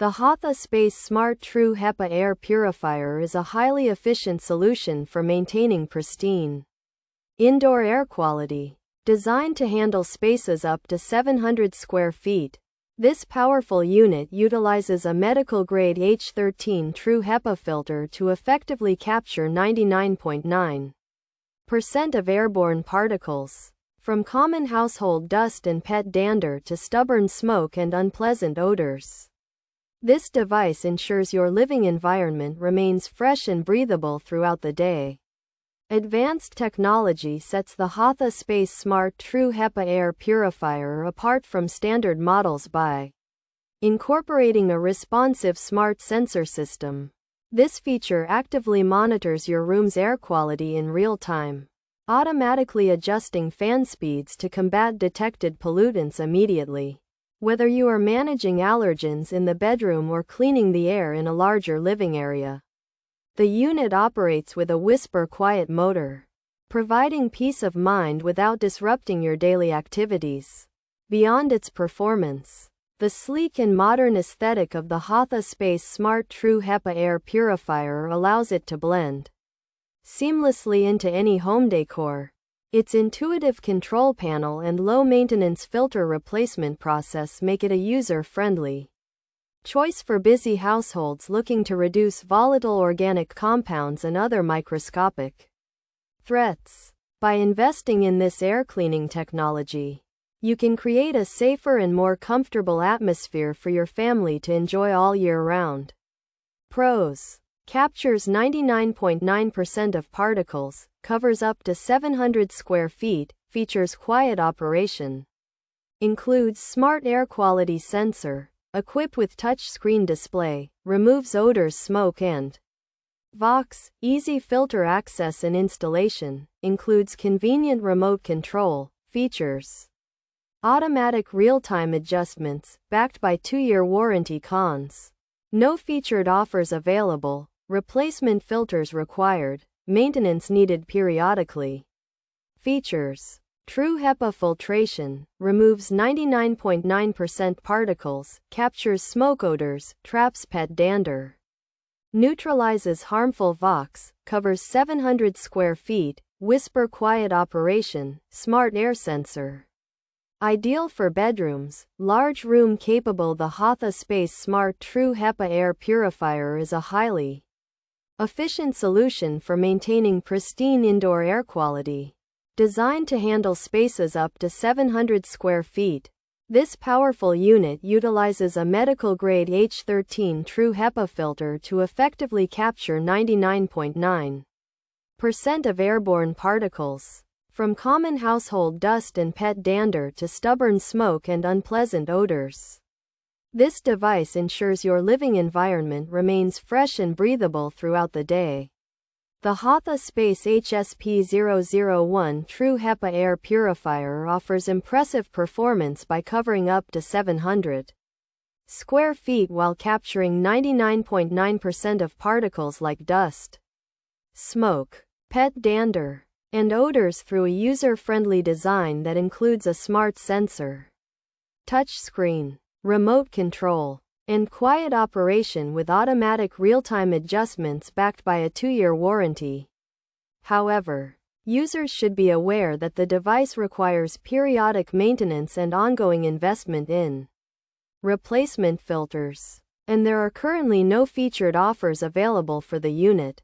The Hathaspace Smart True HEPA air purifier is a highly efficient solution for maintaining pristine indoor air quality. Designed to handle spaces up to 700 square feet, this powerful unit utilizes a medical-grade H13 True HEPA filter to effectively capture 99.9% of airborne particles, from common household dust and pet dander to stubborn smoke and unpleasant odors. This device ensures your living environment remains fresh and breathable throughout the day. Advanced technology sets the Hathaspace Smart True HEPA air purifier apart from standard models by incorporating a responsive smart sensor system. This feature actively monitors your room's air quality in real time, automatically adjusting fan speeds to combat detected pollutants immediately. Whether you are managing allergens in the bedroom or cleaning the air in a larger living area, the unit operates with a whisper-quiet motor, providing peace of mind without disrupting your daily activities. Beyond its performance, the sleek and modern aesthetic of the Hathaspace Smart True HEPA air purifier allows it to blend seamlessly into any home decor. Its intuitive control panel and low-maintenance filter replacement process make it a user-friendly choice for busy households looking to reduce volatile organic compounds and other microscopic threats. By investing in this air cleaning technology, you can create a safer and more comfortable atmosphere for your family to enjoy all year round. Pros: captures 99.9% of particles, covers up to 700 square feet, features quiet operation, includes smart air quality sensor, equipped with touch screen display, removes odors, smoke and VOX, easy filter access and installation, includes convenient remote control, features automatic real-time adjustments, backed by 2-year warranty. Cons: no featured offers available, replacement filters required, maintenance needed periodically. Features: True HEPA filtration, removes 99.9% particles, captures smoke odors, traps pet dander, neutralizes harmful VOX, covers 700 square feet, whisper quiet operation, smart air sensor. Ideal for bedrooms, large room capable. The Hathaspace Smart True HEPA air purifier is a highly efficient solution for maintaining pristine indoor air quality. Designed to handle spaces up to 700 square feet, this powerful unit utilizes a medical-grade H13 True HEPA filter to effectively capture 99.9% of airborne particles, from common household dust and pet dander to stubborn smoke and unpleasant odors. This device ensures your living environment remains fresh and breathable throughout the day. The Hathaspace HSP001 True HEPA air purifier offers impressive performance by covering up to 700 square feet while capturing 99.9% of particles like dust, smoke, pet dander, and odors through a user-friendly design that includes a smart sensor, touch screen, remote control, and quiet operation with automatic real-time adjustments backed by a 2-year warranty. However, users should be aware that the device requires periodic maintenance and ongoing investment in replacement filters, and there are currently no featured offers available for the unit.